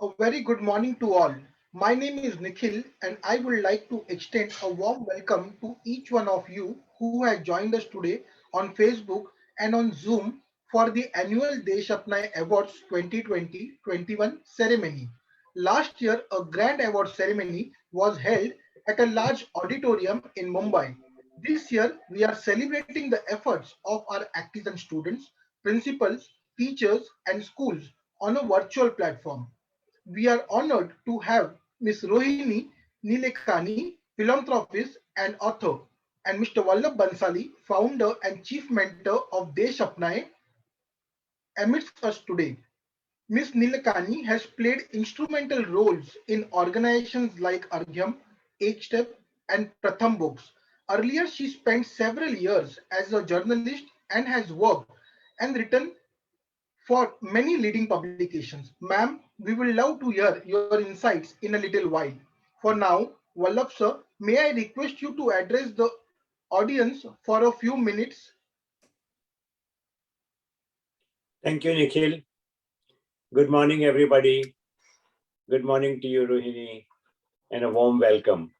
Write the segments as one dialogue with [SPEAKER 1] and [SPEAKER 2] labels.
[SPEAKER 1] A very good morning to all. My name is Nikhil, and I would like to extend a warm welcome to each one of you who has joined us today on Facebook and on Zoom for the annual Desh Apnayen Awards 2020-21 ceremony. Last year, a grand award ceremony was held at a large auditorium in Mumbai. This year, we are celebrating the efforts of our artisan students, principals, teachers, and schools on a virtual platform. We are honored to have Ms. Rohini Nilekani, philanthropist and author, and Mr. Vallabh Bhanshali, founder and chief mentor of Desh Apnayen, amidst us today. Ms. Nilekani has played instrumental roles in organizations like Arghyam, H-Step, and Pratham Books. Earlier, she spent several years as a journalist and has worked and written for many leading publications. Ma'am, we will love to hear your insights in a little while. For now, Vallabh sir, may I request you to address the audience for a few minutes?
[SPEAKER 2] Thank you, Nikhil. Good morning, everybody. Good morning to you, Rohini, and a warm welcome.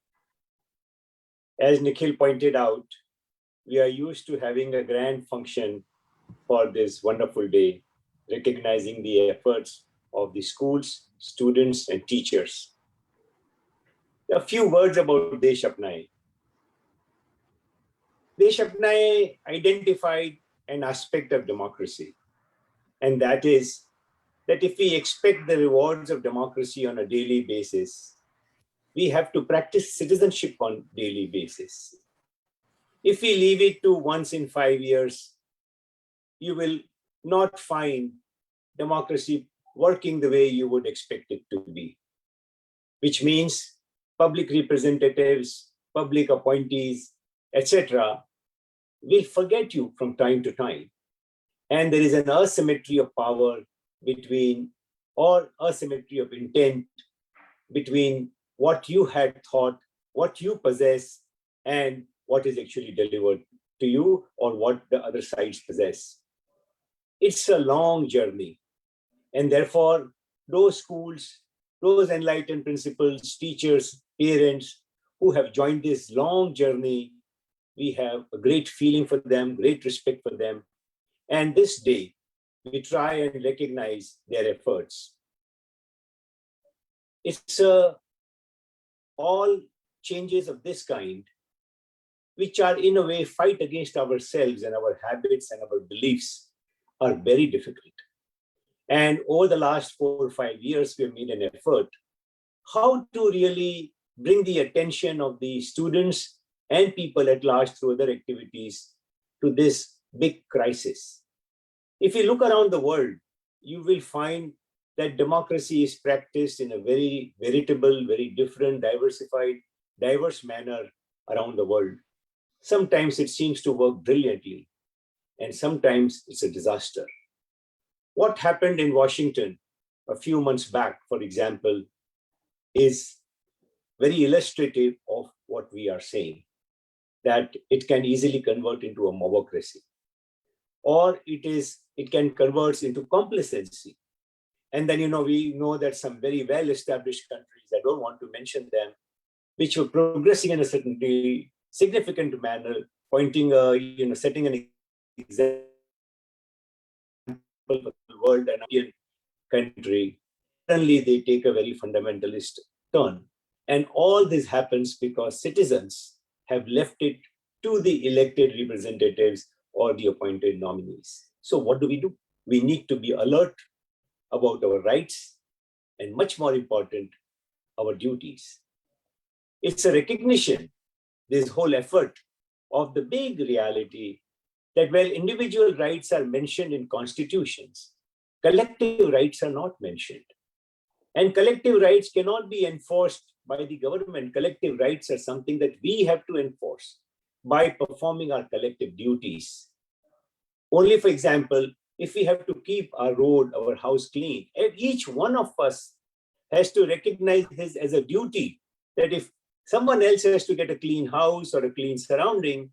[SPEAKER 2] As Nikhil pointed out, we are used to having a grand function for this wonderful day, recognizing the efforts of the schools, students, and teachers. A few words about Desh Apnayen. Desh Apnayen identified an aspect of democracy, and that is that if we expect the rewards of democracy on a daily basis, we have to practice citizenship on a daily basis. If we leave it to once in 5 years, you will not find democracy working the way you would expect it to be, which means public representatives, public appointees, etc., will forget you from time to time. And there is an asymmetry of power between, or asymmetry of intent between what you had thought, what you possess, and what is actually delivered to you, or what the other sides possess. It's a long journey. And therefore, those schools, those enlightened principals, teachers, parents who have joined this long journey, we have a great feeling for them, great respect for them. And this day, we try and recognize their efforts. It's all changes of this kind, which are in a way fight against ourselves and our habits and our beliefs, are very difficult. And over the last 4 or 5 years, we have made an effort how to really bring the attention of the students and people at large through other activities to this big crisis. If you look around the world, you will find that democracy is practiced in a very veritable, very different, diversified, diverse manner around the world. Sometimes it seems to work brilliantly, and sometimes it's a disaster. What happened in Washington a few months back, for example, is very illustrative of what we are saying, that it can easily convert into a mobocracy, or it can convert into complacency. And then, we know that some very well-established countries, I don't want to mention them, which were progressing in a certainly significant manner, pointing, setting an example for the world and Indian country, suddenly they take a very fundamentalist turn. And all this happens because citizens have left it to the elected representatives or the appointed nominees. So what do? We need to be alert about our rights, and much more important, our duties. It's a recognition, this whole effort, of the big reality that while individual rights are mentioned in constitutions, collective rights are not mentioned. And collective rights cannot be enforced by the government. Collective rights are something that we have to enforce by performing our collective duties. Only, for example, if we have to keep our road, our house clean, each one of us has to recognize this as a duty, that if someone else has to get a clean house or a clean surrounding,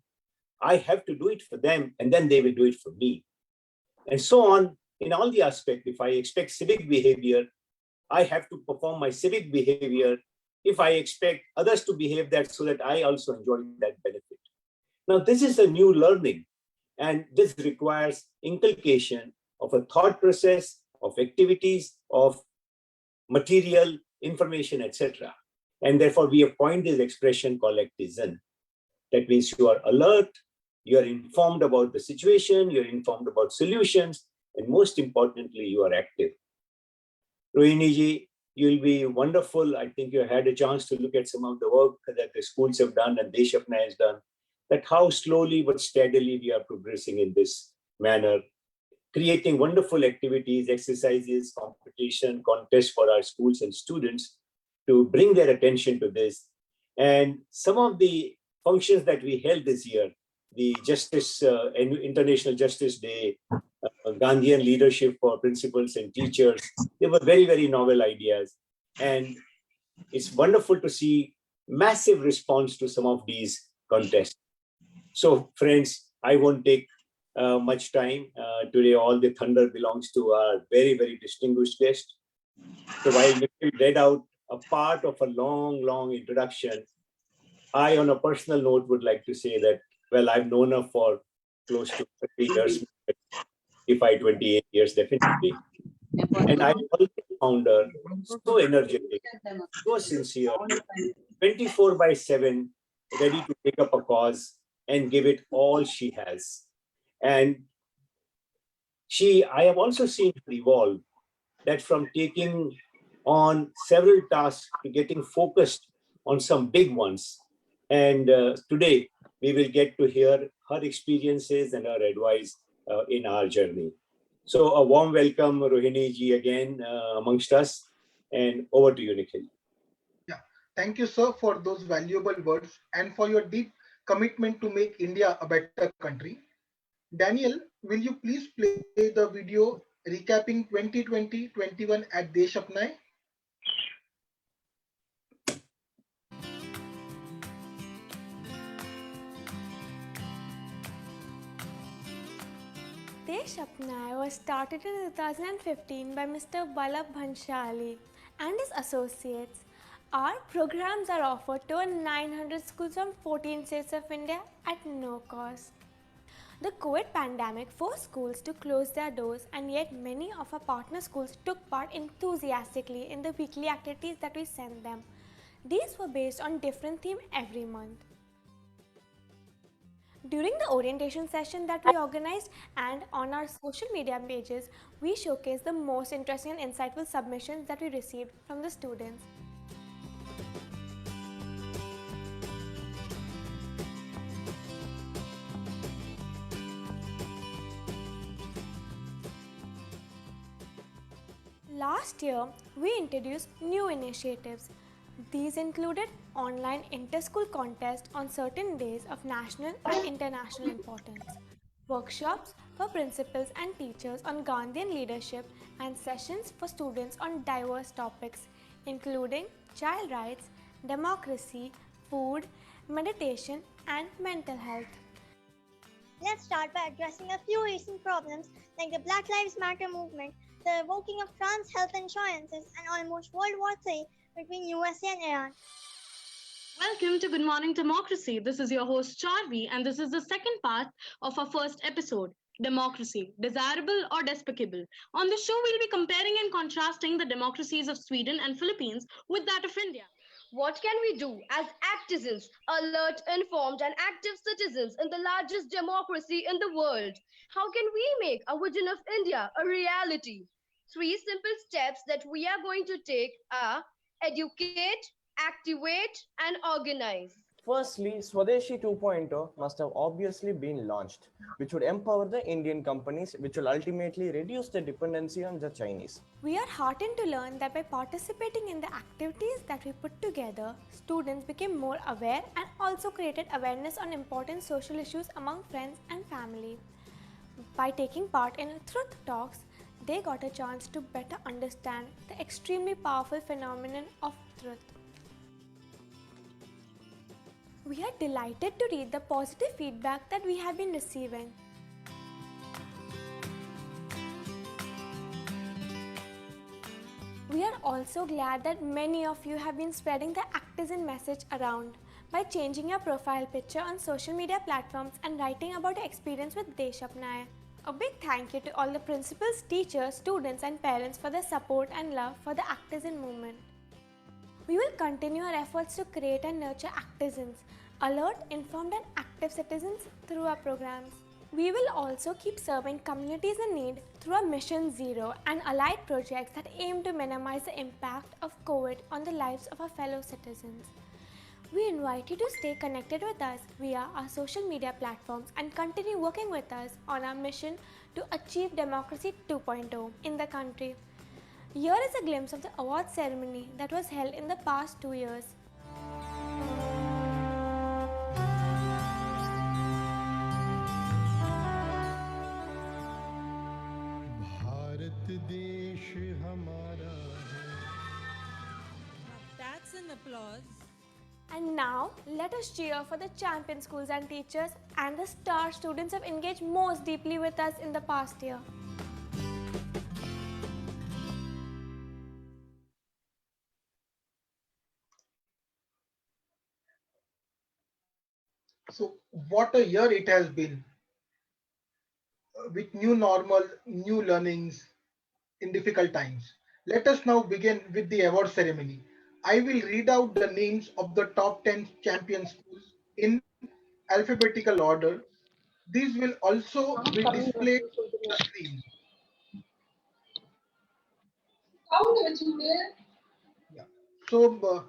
[SPEAKER 2] I have to do it for them, and then they will do it for me. And so on, in all the aspects. If I expect civic behavior, I have to perform my civic behavior if I expect others to behave that so that I also enjoy that benefit. Now, this is a new learning, and this requires inculcation of a thought process, of activities, of material, information, etc. And therefore, we have coined this expression called ACTIZEN. That means you are alert, you are informed about the situation, you're informed about solutions, and most importantly, you are active. Rohini ji, you'll be wonderful. I think you had a chance to look at some of the work that the schools have done and Desh Apnayen has done, that how slowly but steadily we are progressing in this manner, creating wonderful activities, exercises, competition, contests for our schools and students to bring their attention to this. And some of the functions that we held this year, the International Justice Day, Gandhian leadership for principals and teachers, they were very, very novel ideas. And it's wonderful to see massive response to some of these contests. So friends, I won't take much time. Today, all the thunder belongs to our very, very distinguished guest. So while Nikhil read out a part of a long, long introduction, I, on a personal note, would like to say that, well, I've known her for close to 30 years, 28 years, definitely. And I always found her so energetic, so sincere, 24/7, ready to take up a cause and give it all she has. And I have also seen her evolve, that from taking on several tasks to getting focused on some big ones. And today, we will get to hear her experiences and her advice in our journey. So a warm welcome, Rohini ji, again amongst us. And over to you, Nikhil.
[SPEAKER 1] Yeah, thank you, sir, for those valuable words and for your deep commitment to make India a better country. Daniel, will you please play the video recapping 2020-21 at Desh Apnayen?
[SPEAKER 3] Desh Apnayen was started in 2015 by Mr. Vallabh Bhanshali and his associates. Our programs are offered to 900 schools from 14 states of India at no cost. The COVID pandemic forced schools to close their doors, and yet many of our partner schools took part enthusiastically in the weekly activities that we sent them. These were based on different themes every month. During the orientation session that we organized and on our social media pages, we showcased the most interesting and insightful submissions that we received from the students. Last year, we introduced new initiatives. These included online inter-school contests on certain days of national and international importance, workshops for principals and teachers on Gandhian leadership, and sessions for students on diverse topics, including child rights, democracy, food, meditation, and mental health.
[SPEAKER 4] Let's start by addressing a few recent problems like the Black Lives Matter movement, the revoking of trans health insurances, and almost World War III between USA and Iran.
[SPEAKER 5] Welcome to Good Morning Democracy. This is your host Charvi, and this is the second part of our first episode, Democracy, Desirable or Despicable. On this show, we'll be comparing and contrasting the democracies of Sweden and Philippines with that of India.
[SPEAKER 6] What can we do as ACTIZENS, alert, informed, and active citizens in the largest democracy in the world? How can we make our vision of India a reality? 3 simple steps that we are going to take are educate, activate, and organize.
[SPEAKER 7] Firstly, Swadeshi 2.0 must have obviously been launched, which would empower the Indian companies, which will ultimately reduce the dependency on the Chinese.
[SPEAKER 3] We are heartened to learn that by participating in the activities that we put together, students became more aware and also created awareness on important social issues among friends and family. By taking part in Truth Talks, they got a chance to better understand the extremely powerful phenomenon of truth. We are delighted to read the positive feedback that we have been receiving. We are also glad that many of you have been spreading the ACTIZEN message around by changing your profile picture on social media platforms and writing about your experience with Desh Apnayen. A big thank you to all the principals, teachers, students and parents for their support and love for the ACTIZEN movement. We will continue our efforts to create and nurture ACTIZENS, alert, informed and active citizens through our programs. We will also keep serving communities in need through our Mission Zero and allied projects that aim to minimize the impact of COVID on the lives of our fellow citizens. We invite you to stay connected with us via our social media platforms and continue working with us on our mission to achieve Democracy 2.0 in the country. Here is a glimpse of the award ceremony that was held in the past 2 years.
[SPEAKER 8] That's an applause.
[SPEAKER 3] And now, let us cheer for the champion schools and teachers and the star students who have engaged most deeply with us in the past year.
[SPEAKER 1] So, what a year it has been, with new normal, new learnings in difficult times. Let us now begin with the award ceremony. I will read out the names of the top 10 champion schools in alphabetical order. These will also be displayed on the screen. Yeah. So,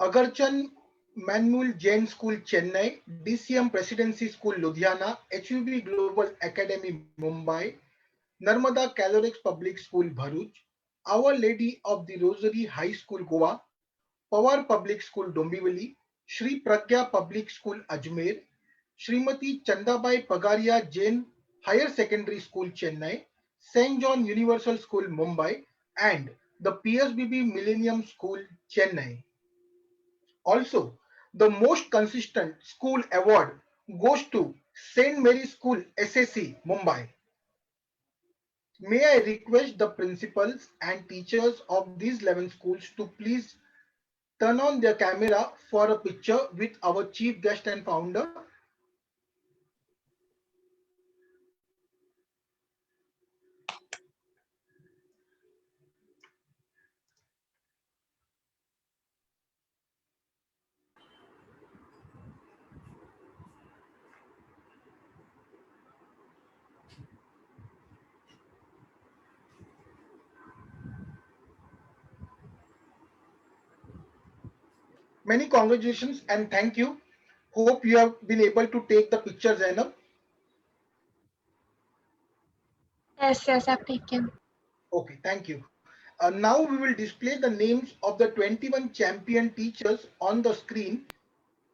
[SPEAKER 1] Agarchan Manual Jain School, Chennai, DCM Presidency School, Ludhiana, HUB Global Academy, Mumbai, Narmada Calorix Public School, Bharuch, Our Lady of the Rosary High School, Goa, Pawar Public School, Dombivali, Shri Pragya Public School, Ajmer, Srimati Chandabai Pagaria Jain Higher Secondary School, Chennai, St. John Universal School, Mumbai, and the PSBB Millennium School, Chennai. Also, the most consistent school award goes to St. Mary's School, SSC, Mumbai. May I request the principals and teachers of these 11 schools to please turn on their camera for a picture with our chief guest and founder. Many congratulations and thank you. Hope you have been able to take the pictures, Zainab.
[SPEAKER 9] Yes, I've taken.
[SPEAKER 1] Okay, thank you. Now we will display the names of the 21 champion teachers on the screen.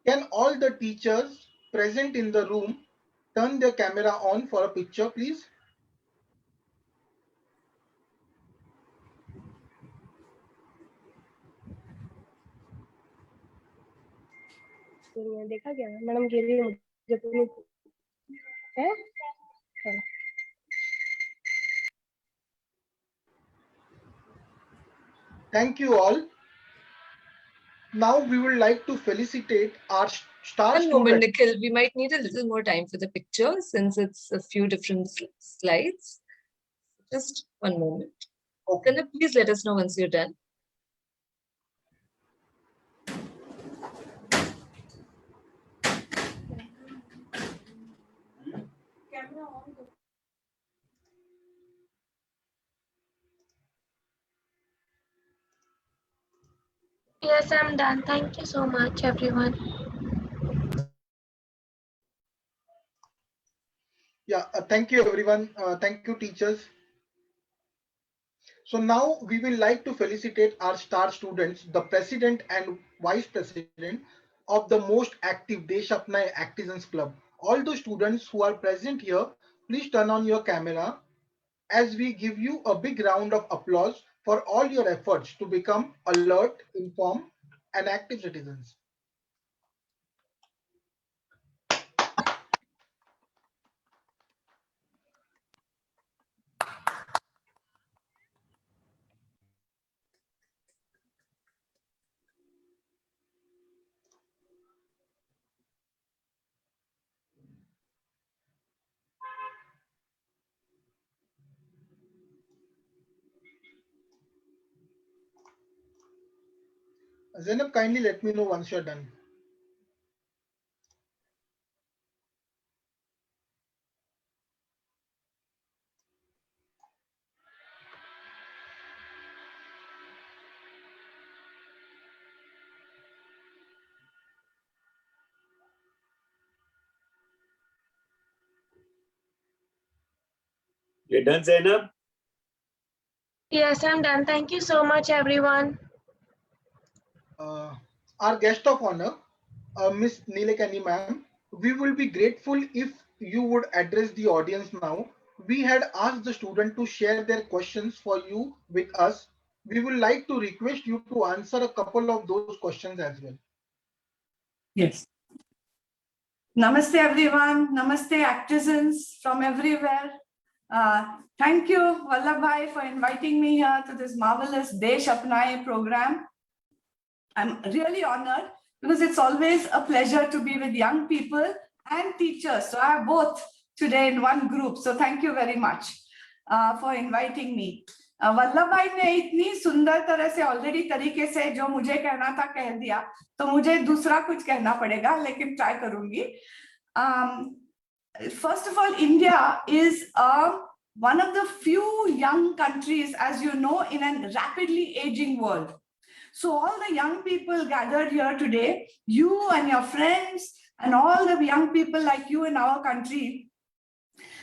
[SPEAKER 1] Can all the teachers present in the room turn their camera on for a picture, please?
[SPEAKER 9] देखा क्या madam कह रही है मुझे तो नहीं है चलो।
[SPEAKER 1] Thank you all. Now we would like to felicitate our star
[SPEAKER 10] One moment,
[SPEAKER 1] student.
[SPEAKER 10] Nikhil. We might need a little more time for the picture since it's a few different slides. Just one moment.
[SPEAKER 1] Okay.
[SPEAKER 10] Can you please let us know once you're done?
[SPEAKER 9] Yes, I'm done. Thank you so much, everyone.
[SPEAKER 1] Yeah, thank you everyone. Thank you teachers. So now we will like to felicitate our star students, the president and vice president of the most active Desh Apnayen Actizens Club. All the students who are present here, please turn on your camera as we give you a big round of applause for all your efforts to become alert, informed, and active citizens. Zainab, kindly let me know once you're done.
[SPEAKER 2] You're done, Zainab?
[SPEAKER 9] Yes, I'm done. Thank you so much, everyone.
[SPEAKER 1] Uh, our guest of honor, Miss Nilekani ma'am, we will be grateful if you would address the audience now. We had asked the student to share their questions for you with us. We would like to request you to answer a couple of those questions as well.
[SPEAKER 8] Yes. Namaste, everyone. Namaste, ACTIZENS from everywhere. Thank you, Vallabh Bhai, for inviting me here to this marvelous Desh Apnayen program. I'm really honored because it's always a pleasure to be with young people and teachers. So I have both today in one group. So thank you very much for inviting me. Vallabh भाई ने इतनी सुंदर तरह से already तरीके से जो मुझे कहना था कह दिया, तो मुझे दूसरा कुछ कहना पड़ेगा, लेकिन ट्राई करूंगी. First of all, India is one of the few young countries, as you know, in a rapidly aging world. So all the young people gathered here today, you and your friends and all the young people like you in our country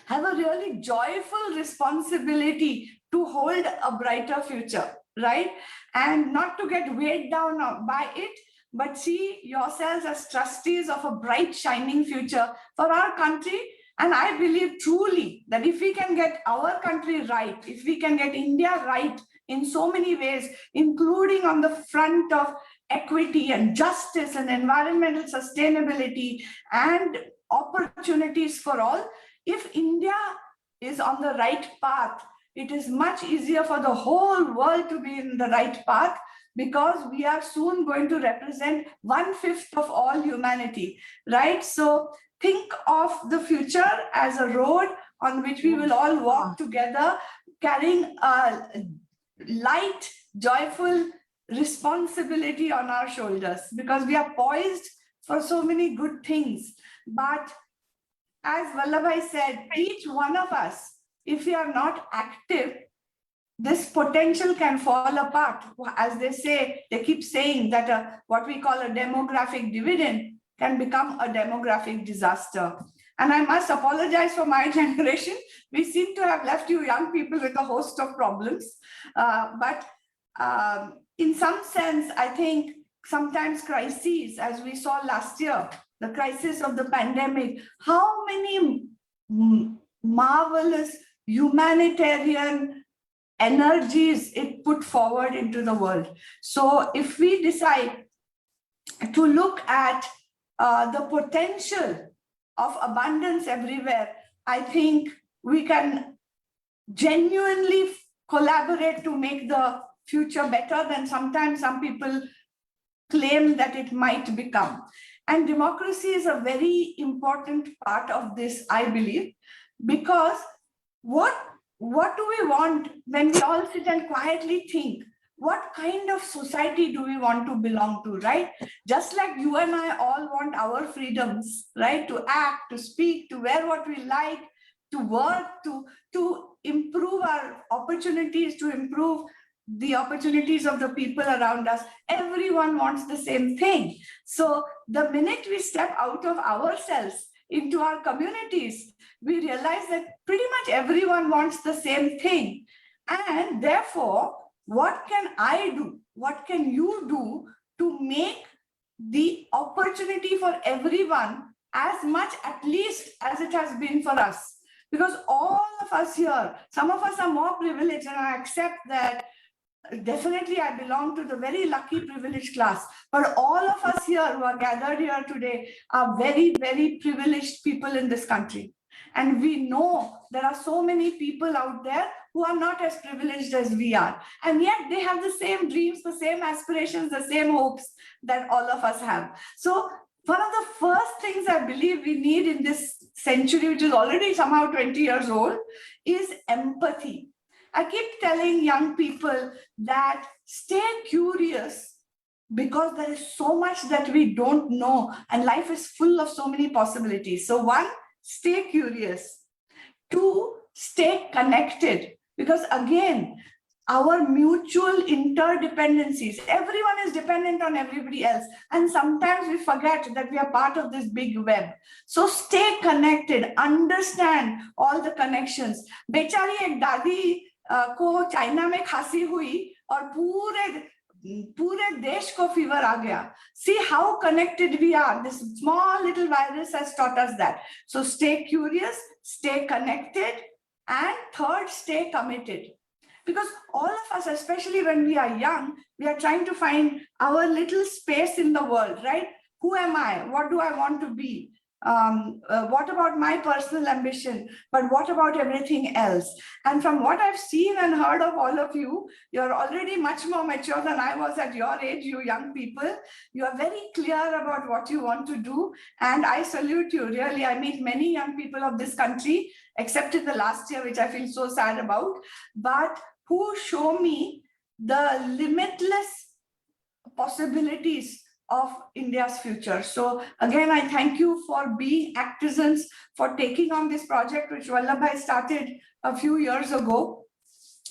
[SPEAKER 8] have a really joyful responsibility to hold a brighter future, right? And not to get weighed down by it, but see yourselves as trustees of a bright, shining future for our country. And I believe truly that if we can get our country right, if we can get India right in so many ways, including on the front of equity and justice and environmental sustainability and opportunities for all, if India is on the right path, it is much easier for the whole world to be in the right path, because we are soon going to represent 1/5 of all humanity, right? So think of the future as a road on which we will all walk together, carrying a light, joyful responsibility on our shoulders, because we are poised for so many good things. But as Vallabh Bhai said, each one of us, if we are not active, this potential can fall apart. As they say, they keep saying that what we call a demographic dividend can become a demographic disaster. And I must apologize for my generation. We seem to have left you young people with a host of problems. But in some sense, I think sometimes crises, as we saw last year, the crisis of the pandemic, how many marvelous humanitarian energies it put forward into the world. So if we decide to look at the potential of abundance everywhere, I think we can genuinely collaborate to make the future better than sometimes some people claim that it might become. And democracy is a very important part of this, I believe, because what do we want when we all sit and quietly think? What kind of society do we want to belong to, right? Just like you and I all want our freedoms, right? To act, to speak, to wear what we like, to work, to improve our opportunities, to improve the opportunities of the people around us. Everyone wants the same thing. So the minute we step out of ourselves into our communities, we realize that pretty much everyone wants the same thing. And therefore, what can I do? What can you do to make the opportunity for everyone as much, at least, as it has been for us? Because all of us here, some of us are more privileged, and I accept that. Definitely, I belong to the very lucky privileged class, but all of us here who are gathered here today are very, very privileged people in this country. And we know there are so many people out there who are not as privileged as we are. And yet they have the same dreams, the same aspirations, the same hopes that all of us have. So one of the first things I believe we need in this century, which is already somehow 20 years old, is empathy. I keep telling young people that stay curious, because there is so much that we don't know, and life is full of so many possibilities. So one, stay curious. Two, stay connected, because again, our mutual interdependencies, everyone is dependent on everybody else, and sometimes we forget that we are part of this big web. So stay connected, understand all the connections. बेचारी एक दादी को China में खांसी हुई और पूरे देश को फीवर आ गया. See how connected we are. This small little virus has taught us that. So stay curious, stay connected, and third, stay committed. Because all of us, especially when we are young, we are trying to find our little space in the world, right? Who am I? What do I want to be? What about my personal ambition? But what about everything else? And from what I've seen and heard of all of you, you're already much more mature than I was at your age, you young people. You are very clear about what you want to do. And I salute you, really. I meet many young people of this country, except in the last year, which I feel so sad about, but who show me the limitless possibilities of India's future. So again, I thank you for being ACTIZENS, for taking on this project, which Vallabh started a few years ago.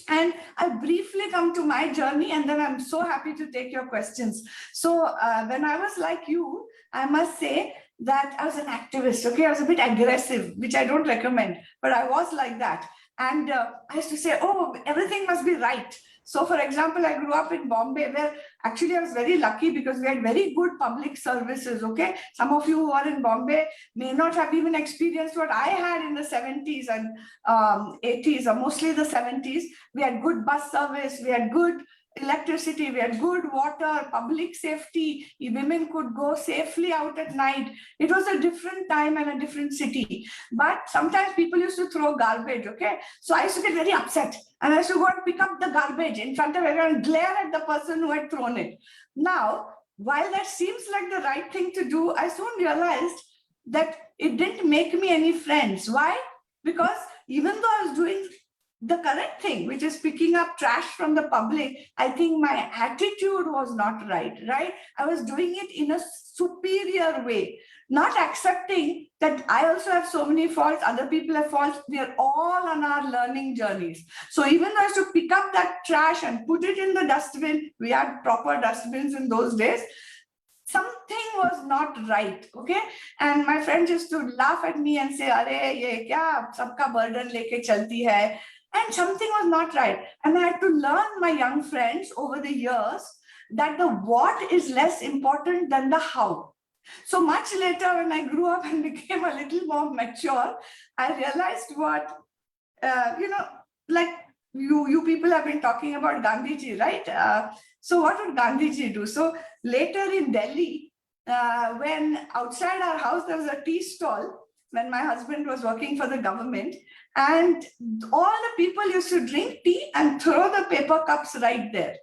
[SPEAKER 8] And I'll briefly come to my journey, and then I'm so happy to take your questions. So when I was like you, I must say that I was an activist, okay? I was a bit aggressive, which I don't recommend, but I was like that. And I used to say, oh, everything must be right. So for example, I grew up in Bombay, where actually I was very lucky because we had very good public services, okay? Some of you who are in Bombay may not have even experienced what I had in the 70s and 80s, or mostly the 70s. We had good bus service, we had good electricity, we had good water, public safety, women could go safely out at night. It was a different time and a different city. But sometimes people used to throw garbage, okay? So I used to get very upset, and I used to go and pick up the garbage in front of everyone and glare at the person who had thrown it. Now, while that seems like the right thing to do, I soon realized that it didn't make me any friends. Why? Because even though I was doing the correct thing, which is picking up trash from the public, I think my attitude was not right, right? I was doing it in a superior way, not accepting that I also have so many faults, other people have faults. We are all on our learning journeys. So even though I used to pick up that trash and put it in the dustbin, we had proper dustbins in those days, something was not right, okay? And my friends used to laugh at me and say, "Arey, ye kya sabka burden leke chalti hai?" And something was not right. And I had to learn, my young friends, over the years, that the what is less important than the how. So much later, when I grew up and became a little more mature, I realized what, like you people have been talking about Gandhiji, right? So what would Gandhiji do? So later in Delhi, when outside our house, there was a tea stall, when my husband was working for the government, and all the people used to drink tea and throw the paper cups right there.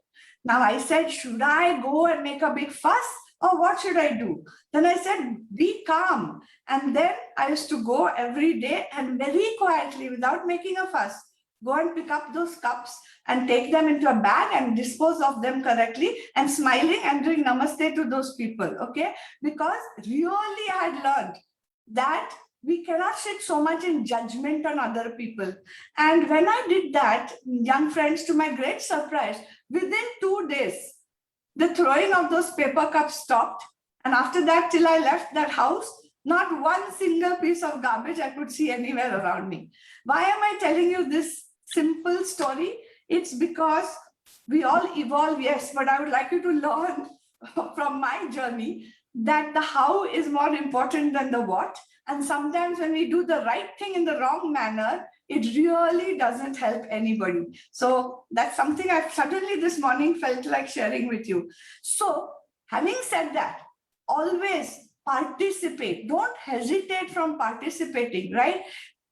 [SPEAKER 8] Now I said, should I go and make a big fuss, or what should I do? Then I said, be calm. And then I used to go every day and very quietly, without making a fuss, go and pick up those cups and take them into a bag and dispose of them correctly, and smiling and doing namaste to those people, okay? Because really I had learned that we cannot sit so much in judgment on other people. And when I did that, young friends, to my great surprise, within 2 days, the throwing of those paper cups stopped. And after that, till I left that house, not one single piece of garbage I could see anywhere around me. Why am I telling you this simple story? It's because we all evolve, yes, but I would like you to learn from my journey that the how is more important than the what. And sometimes when we do the right thing in the wrong manner, it really doesn't help anybody. So that's something I suddenly this morning felt like sharing with you. So having said that, always participate. Don't hesitate from participating, right?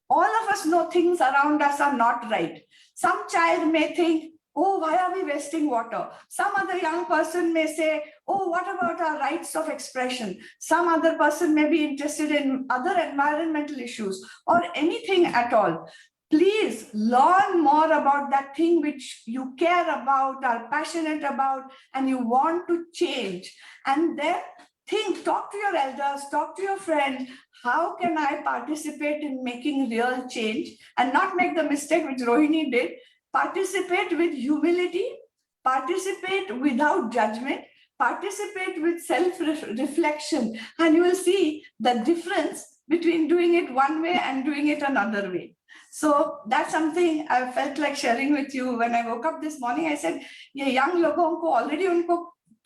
[SPEAKER 8] All of us know things around us are not right. Some child may think, oh, why are we wasting water? Some other young person may say, oh, what about our rights of expression? Some other person may be interested in other environmental issues or anything at all. please learn more about that thing which you care about, are passionate about, and you want to change. And then think, talk to your elders, talk to your friends. How can I participate in making real change and not make the mistake which Rohini did? Participate with humility, participate without judgment, participate with self-reflection, and you will see the difference between doing it one way and doing it another way. So that's something I felt like sharing with you. When I woke up this morning, I said, ये young लोगों को already उनको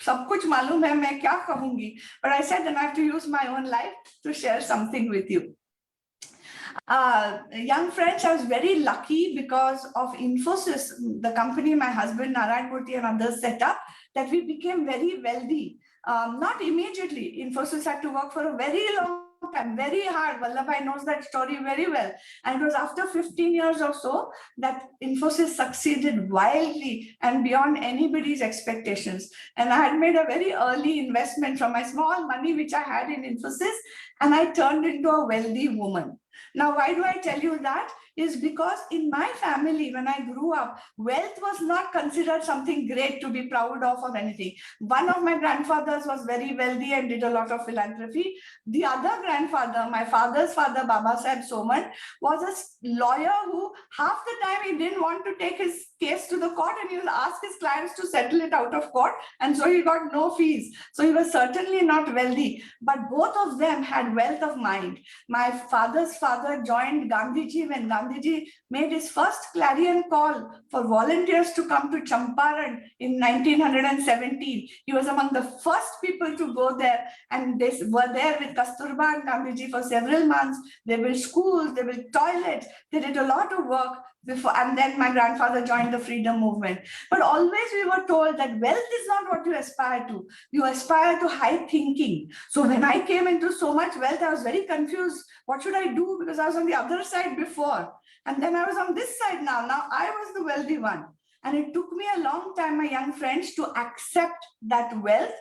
[SPEAKER 8] सब कुछ मालूम है, मैं क्या कहूँगी? But I said, then I have to use my own life to share something with you. Young friends, I was very lucky because of Infosys, the company my husband Narayan Murthy and others set up, that we became very wealthy. Not immediately. Infosys had to work for a very long time, very hard. Vallabh knows that story very well. And it was after 15 years or so that Infosys succeeded wildly and beyond anybody's expectations. And I had made a very early investment from my small money which I had in Infosys, and I turned into a wealthy woman. Now, why do I tell you that? Is because in my family, when I grew up, wealth was not considered something great to be proud of or anything. One of my grandfathers was very wealthy and did a lot of philanthropy. The other grandfather, my father's father, Baba Saheb Soman, was a lawyer who half the time he didn't want to take his case to the court, and he will ask his clients to settle it out of court, and so he got no fees. So he was certainly not wealthy, but both of them had wealth of mind. My father's father joined Gandhiji when Gandhiji made his first clarion call for volunteers to come to Champaran in 1917. He was among the first people to go there, and they were there with Kasturba and Gandhiji for several months. They built schools, they built toilets, they did a lot of work before, and then my grandfather joined the freedom movement. But always we were told that wealth is not what you aspire to. You aspire to high thinking. So when I came into so much wealth, I was very confused. What should I do? Because I was on the other side before. And then I was on this side now. Now I was the wealthy one. And it took me a long time, my young friends, to accept that wealth,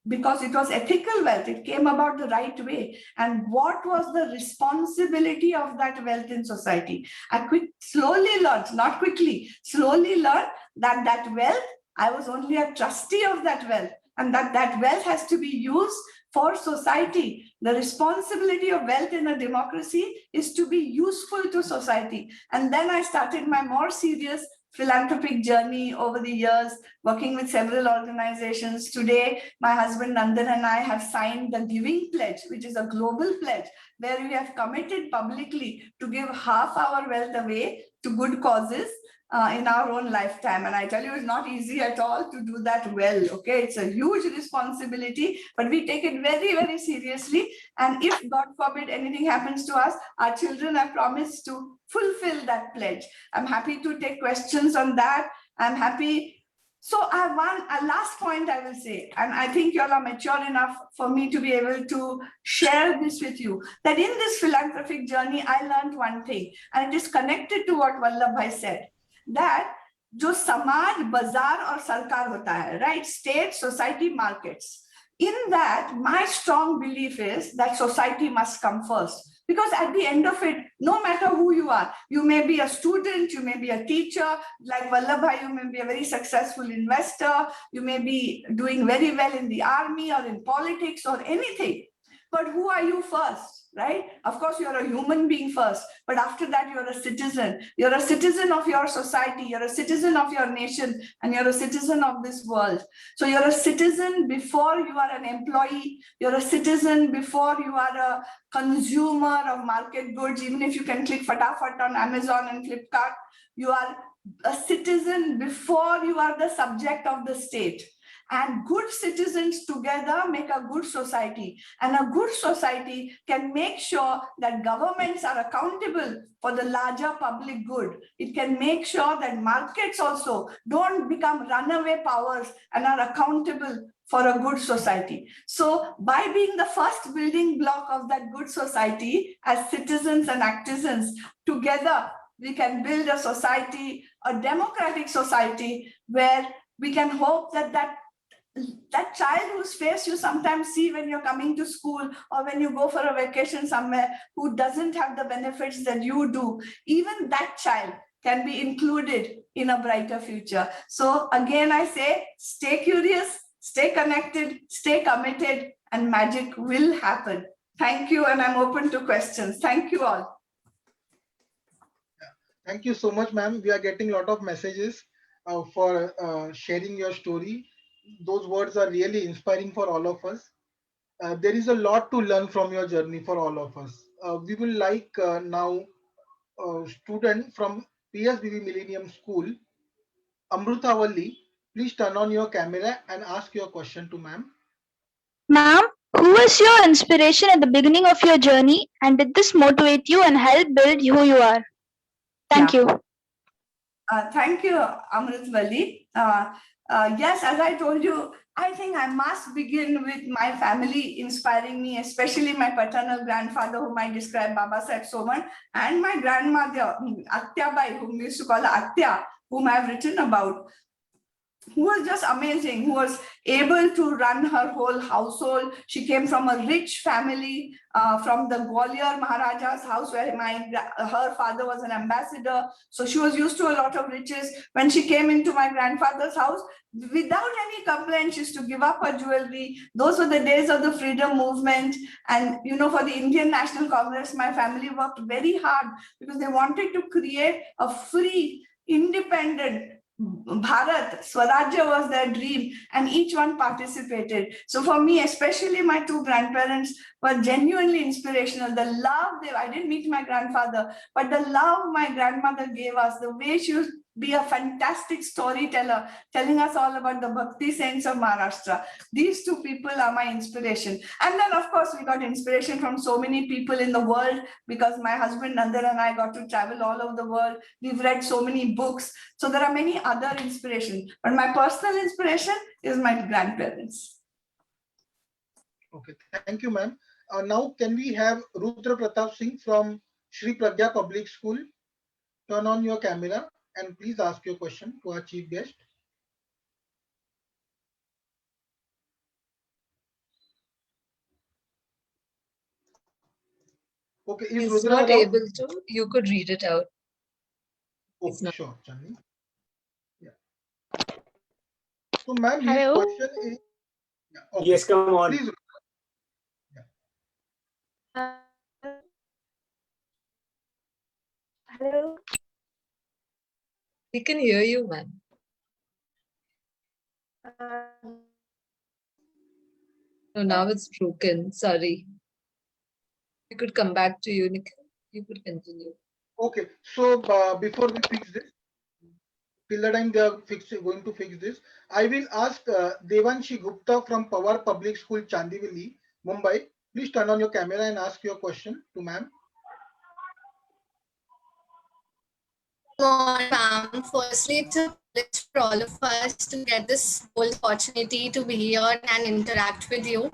[SPEAKER 8] because it was ethical wealth. It came about the right way. And what was the responsibility of that wealth in society? I slowly learned, not quickly, slowly learned that that wealth, I was only a trustee of that wealth, and that wealth has to be used for society. The responsibility of wealth in a democracy is to be useful to society. And then I started my more serious philanthropic journey over the years, working with several organizations. Today, my husband Nandan and I have signed the Giving Pledge, which is a global pledge, where we have committed publicly to give half our wealth away to good causes in our own lifetime. And I tell you, it's not easy at all to do that well, okay? It's a huge responsibility, but we take it very, very seriously. And if, God forbid, anything happens to us, our children have promised to fulfill that pledge. I'm happy to take questions on that. I'm happy. So I have a last point I will say, and I think you all are mature enough for me to be able to share this with you, that in this philanthropic journey, I learned one thing, and it is connected to what Vallabh Bhai said, that जो समाज बाजार और सरकार होता है, right? State, society, markets. In that, my strong belief is that society must come first. Because at the end of it, no matter who you are, you may be a student, you may be a teacher, like Vallabh Bhai, you may be a very successful investor, you may be doing very well in the army or in politics or anything. But who are you first, right? Of course, you're a human being first, but after that, you're a citizen. You're a citizen of your society, you're a citizen of your nation, and you're a citizen of this world. So you're a citizen before you are an employee. You're a citizen before you are a consumer of market goods, even if you can click fatafat on Amazon and Flipkart. You are a citizen before you are the subject of the state. And good citizens together make a good society. And a good society can make sure that governments are accountable for the larger public good. It can make sure that markets also don't become runaway powers and are accountable for a good society. So by being the first building block of that good society as citizens and ACTIZENS, together we can build a society, a democratic society, where we can hope that that that child whose face you sometimes see when you're coming to school or when you go for a vacation somewhere, who doesn't have the benefits that you do, even that child can be included in a brighter future. So again, I say, stay curious, stay connected, stay committed, and magic will happen. Thank you, and I'm open to questions. Thank you all.
[SPEAKER 1] Thank you so much, ma'am. We are getting a lot of messages for sharing your story. Those words are really inspiring for all of us. There is a lot to learn from your journey for all of us. We will like now a student from PSBB Millennium School, Amrutha Valli. Please turn on your camera and ask your question to ma'am.
[SPEAKER 11] Ma'am, who was your inspiration at the beginning of your journey, and did this motivate you and help build who you are? Thank you.
[SPEAKER 8] Thank you, Amrutha Valli. Yes, as I told you, I think I must begin with my family inspiring me, especially my paternal grandfather, whom I described, Baba Saheb Soman, and my grandmother, Atya Bai, whom we used to call Atya, whom I have written about, who was just amazing, who was able to run her whole household. She came from a rich family, from the Gwalior Maharaja's house, where her father was an ambassador. So she was used to a lot of riches. When she came into my grandfather's house, without any complaint, she used to give up her jewelry. Those were the days of the freedom movement. And, you know, for the Indian National Congress, my family worked very hard because they wanted to create a free, independent Bharat. Swarajya was their dream, and each one participated. So for me, especially my two grandparents were genuinely inspirational. The love I didn't meet my grandfather, but the love my grandmother gave us, the way she would be a fantastic storyteller, telling us all about the Bhakti saints of Maharashtra. These two people are my inspiration. And then, of course, we got inspiration from so many people in the world, because my husband Nandan and I got to travel all over the world. We've read so many books. So there are many other inspirations. But my personal inspiration is my grandparents.
[SPEAKER 1] Okay, thank you, ma'am. Now, can we have Rudra Pratap Singh from Shri Pragya Public School? Turn on your camera and please ask your question to our chief guest. Okay, is
[SPEAKER 10] He's
[SPEAKER 1] Rudra
[SPEAKER 10] not
[SPEAKER 1] around?
[SPEAKER 10] able to. You could read it out.
[SPEAKER 1] Okay, sure, Chandi. Yeah. So, ma'am, his
[SPEAKER 11] Hello.
[SPEAKER 1] question is. Yeah, okay.
[SPEAKER 2] Yes, come on.
[SPEAKER 1] Please. Yeah.
[SPEAKER 11] Hello.
[SPEAKER 10] We can hear you, ma'am. No, now it's broken. Sorry. We could come back to you, Nikhil. You could continue.
[SPEAKER 1] Okay, so before we fix this, till the time they are going to fix this, I will ask Devanshi Gupta from Pawar Public School, Chandivali, Mumbai. Please turn on your camera and ask your question to ma'am.
[SPEAKER 12] Good morning, ma'am. Firstly, it's a privilege for all of us to get this whole opportunity to be here and interact with you.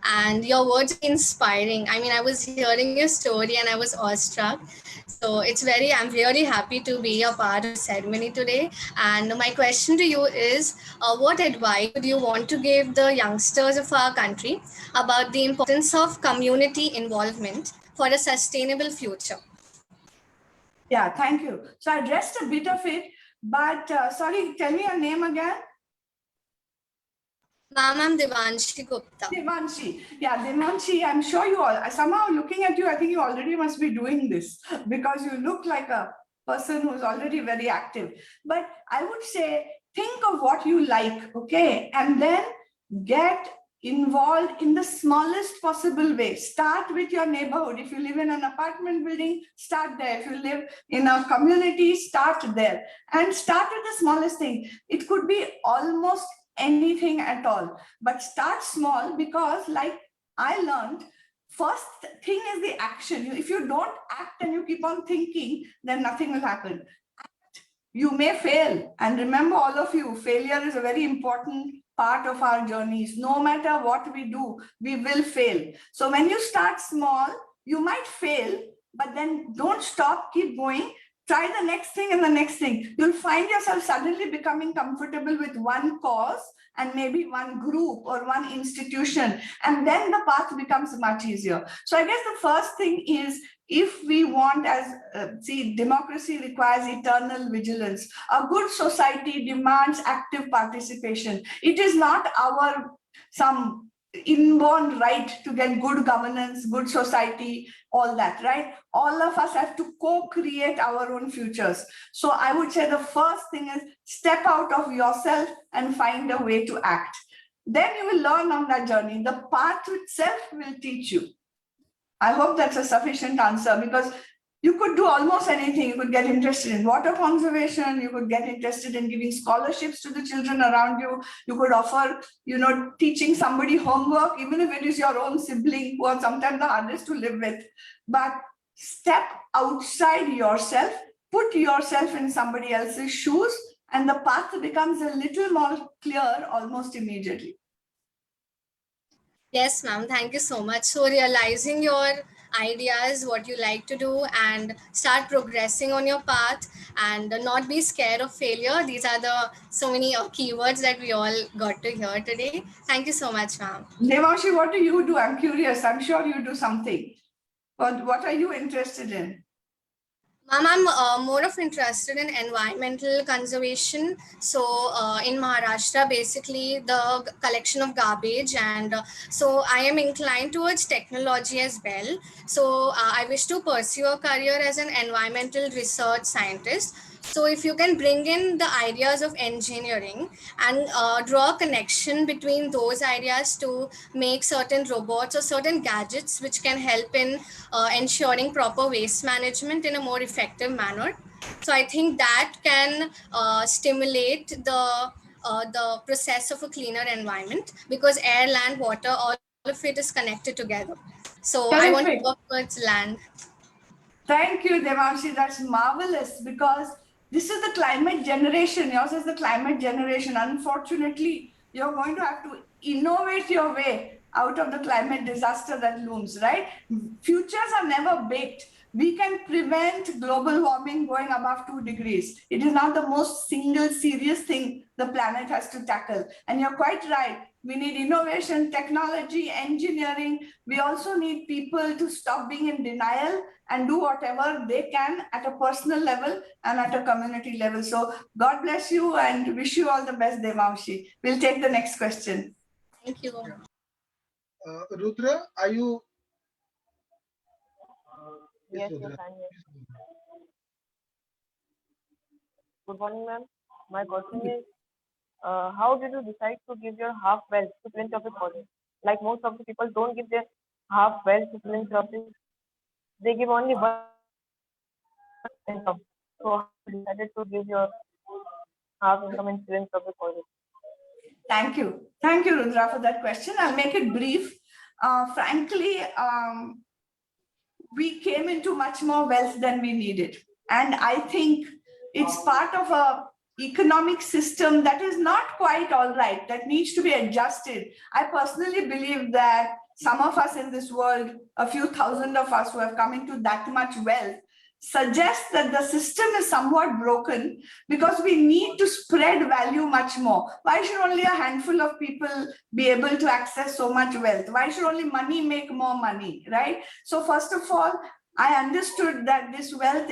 [SPEAKER 12] And your words are inspiring. I mean, I was hearing your story and I was awestruck. So I'm really happy to be a part of the ceremony today. And my question to you is, what advice would you want to give the youngsters of our country about the importance of community involvement for a sustainable future?
[SPEAKER 8] Yeah, thank you. So I addressed a bit of it, but sorry, tell me your name again.
[SPEAKER 12] Ma'am, I'm Devanshi Gupta.
[SPEAKER 8] Devanshi. Yeah, Devanshi, I'm sure you all, somehow looking at you, I think you already must be doing this, because you look like a person who's already very active. But I would say, think of what you like, okay? And then get involved in the smallest possible way. Start with your neighborhood. If you live in an apartment building, start there. If you live in a community, start there. And start with the smallest thing. It could be almost anything at all, but start small, because like I learned, first thing is the action. If you don't act and you keep on thinking, then nothing will happen. You may fail, and remember, all of you, failure is a very important part of our journeys. No matter what we do, we will fail. So when you start small, you might fail, but then don't stop, keep going. try the next thing and the next thing. You'll find yourself suddenly becoming comfortable with one cause and maybe one group or one institution, and then the path becomes much easier. So I guess the first thing is, if we want, see, democracy requires eternal vigilance. A good society demands active participation. It is not some inborn right to get good governance, good society, all that, right? All of us have to co-create our own futures. So I would say the first thing is step out of yourself and find a way to act. Then you will learn on that journey. The path itself will teach you. I hope that's a sufficient answer, because you could do almost anything. You could get interested in water conservation. You could get interested in giving scholarships to the children around you. You could offer, teaching somebody homework, even if it is your own sibling who are sometimes the hardest to live with. But step outside yourself, put yourself in somebody else's shoes, and the path becomes a little more clear almost immediately.
[SPEAKER 12] Yes, ma'am. Thank you so much. So realizing your ideas, what you like to do, and start progressing on your path, and not be scared of failure. These are the so many keywords that we all got to hear today. Thank you so much, ma'am.
[SPEAKER 8] Devanshi, what do you do? I'm curious. I'm sure you do something. But what are you interested in?
[SPEAKER 12] Ma'am, I'm more of interested in environmental conservation. So in Maharashtra, basically the collection of garbage, and so I am inclined towards technology as well. So I wish to pursue a career as an environmental research scientist. So if you can bring in the ideas of engineering and draw a connection between those ideas to make certain robots or certain gadgets which can help in ensuring proper waste management in a more effective manner. So I think that can stimulate the process of a cleaner environment, because air, land, water, all of it is connected together. So I want to work towards land.
[SPEAKER 8] Thank you, Devanshi. That's marvelous, because this is the climate generation. Yours is the climate generation. Unfortunately, you're going to have to innovate your way out of the climate disaster that looms, right? Futures are never baked. We can prevent global warming going above 2 degrees. It is now the most single serious thing the planet has to tackle. And you're quite right. We need innovation, technology, engineering. We also need people to stop being in denial and do whatever they can at a personal level and at a community level. So God bless you and wish you all the best, Devanshi. We'll take the next question.
[SPEAKER 12] Thank you.
[SPEAKER 1] Rudra, are you?
[SPEAKER 9] Yes, Rudra. Good morning, ma'am. My question is, how did you decide to give your half wealth to philanthropic causes? Like most of the people don't give their half wealth to philanthropic. They give only one income. So how you decided to give your half income in philanthropic causes?
[SPEAKER 8] Thank you. Thank you, Rudra, for that question. I'll make it brief. Frankly, we came into much more wealth than we needed. And I think it's part of a economic system that is not quite all right, that needs to be adjusted. I personally believe that some of us in this world, a few thousand of us who have come into that much wealth, suggests that the system is somewhat broken, because we need to spread value much more. Why should only a handful of people be able to access so much wealth? Why should only money make more money, right? So first of all, I understood that this wealth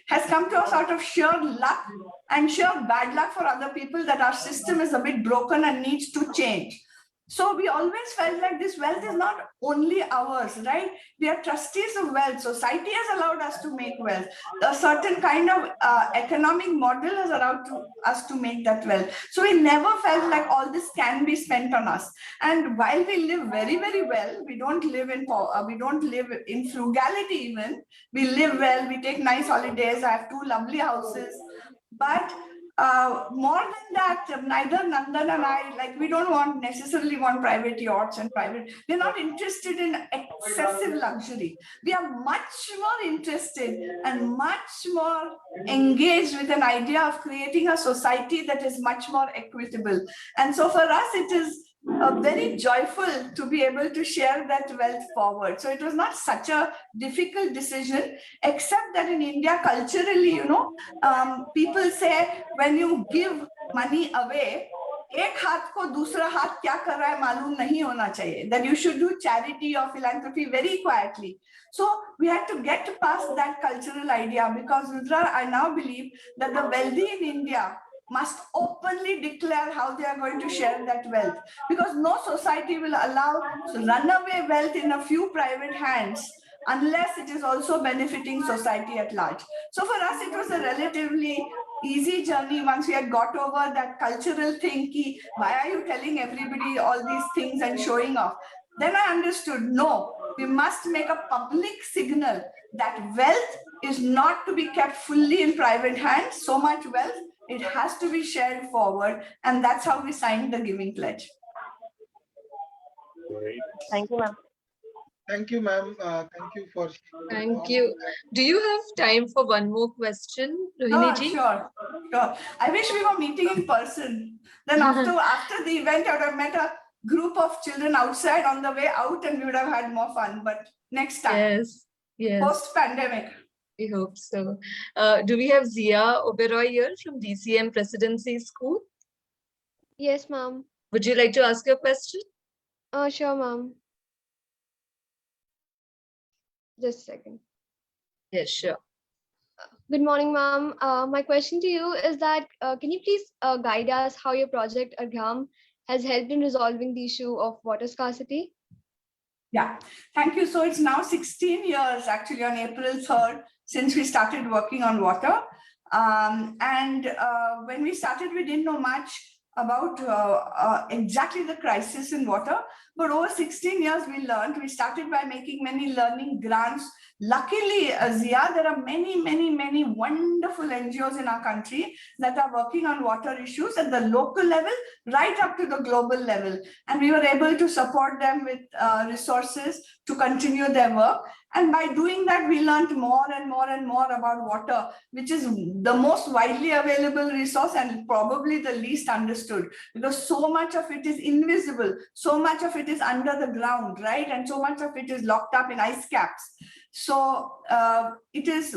[SPEAKER 8] has come to us out of sheer luck and sheer bad luck for other people, that our system is a bit broken and needs to change. So we always felt like this wealth is not only ours, right? We are trustees of wealth. Society has allowed us to make wealth. A certain kind of economic model has allowed us to make that wealth. So we never felt like all this can be spent on us. And while we live very, very well, we don't live in frugality even. We live well, we take nice holidays. I have 2 lovely houses. But more than that, neither Nandan and I, we don't necessarily want private yachts and we're not interested in excessive luxury. We are much more interested and much more engaged with an idea of creating a society that is much more equitable. And so for us, it is very joyful to be able to share that wealth forward. So it was not such a difficult decision, except that in India, culturally, people say when you give money away, एक हाथ को दूसरा हाथ क्या कर रहा है मालूम नहीं होना चाहिए. That you should do charity or philanthropy very quietly. So we had to get past that cultural idea, because Rudra, I now believe that the wealthy in India must openly declare how they are going to share that wealth, because no society will allow runaway wealth in a few private hands unless it is also benefiting society at large. So for us, it was a relatively easy journey once we had got over that cultural thing, ki, why are you telling everybody all these things and showing off? Then I understood, no, we must make a public signal that wealth is not to be kept fully in private hands. So much wealth, it has to be shared forward. And that's how we signed the Giving Pledge.
[SPEAKER 2] Great.
[SPEAKER 9] Thank you, ma'am.
[SPEAKER 1] Thank you, ma'am. Thank you for.
[SPEAKER 10] Thank you. Do you have time for one more question, Rohini ji?
[SPEAKER 8] Sure. I wish we were meeting in person. Then after the event, I would have met a group of children outside on the way out, and we would have had more fun. But next time.
[SPEAKER 10] Yes.
[SPEAKER 8] Post-pandemic.
[SPEAKER 10] We hope so. Do we have Ziya Oberoi here from DCM Presidency School?
[SPEAKER 13] Yes, ma'am.
[SPEAKER 10] Would you like to ask your question?
[SPEAKER 13] Sure, ma'am. Just a second.
[SPEAKER 10] Yes, sure.
[SPEAKER 13] Good morning, ma'am. My question to you is that, can you please guide us how your project Arghyam has helped in resolving the issue of water scarcity?
[SPEAKER 8] Yeah, thank you. So it's now 16 years, actually, on April 3rd, since we started working on water. When we started, we didn't know much about exactly the crisis in water. But over 16 years, we learned. We started by making many learning grants. Luckily, Ziya, there are many wonderful NGOs in our country that are working on water issues at the local level, right up to the global level. And we were able to support them with resources to continue their work. And by doing that, we learned more and more about water, which is the most widely available resource and probably the least understood, because so much of it is invisible, so much of it is under the ground, right? And so much of it is locked up in ice caps. So it is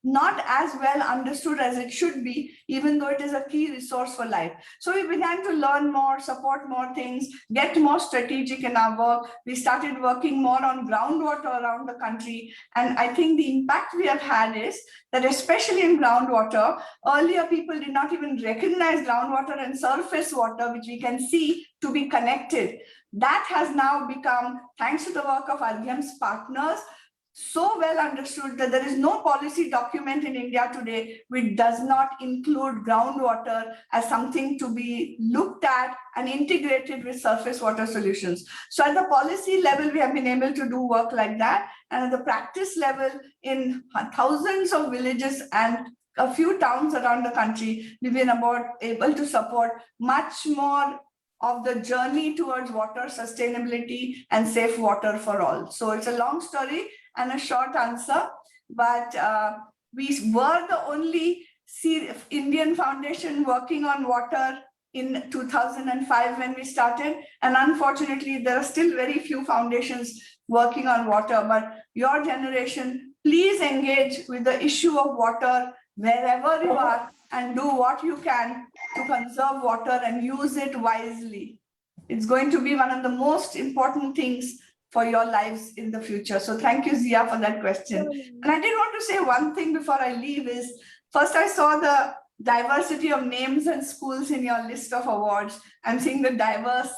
[SPEAKER 8] not as well understood as it should be, even though it is a key resource for life. So we began to learn more, support more things, get more strategic in our work. We started working more on groundwater around the country. And I think the impact we have had is that, especially in groundwater, earlier people did not even recognize groundwater and surface water, which we can see, to be connected. That has now become, thanks to the work of Arghyam's partners, so well understood that there is no policy document in India today which does not include groundwater as something to be looked at and integrated with surface water solutions. So at the policy level, we have been able to do work like that. And at the practice level, in thousands of villages and a few towns around the country, we've been able to support much more of the journey towards water sustainability and safe water for all. So it's a long story and a short answer, but we were the only Indian foundation working on water in 2005 when we started. And unfortunately, there are still very few foundations working on water, but your generation, please engage with the issue of water wherever you are and do what you can to conserve water and use it wisely. It's going to be one of the most important things for your lives in the future. So thank you, Ziya, for that question. And I did want to say one thing before I leave is, first I saw the diversity of names and schools in your list of awards. I'm seeing the diverse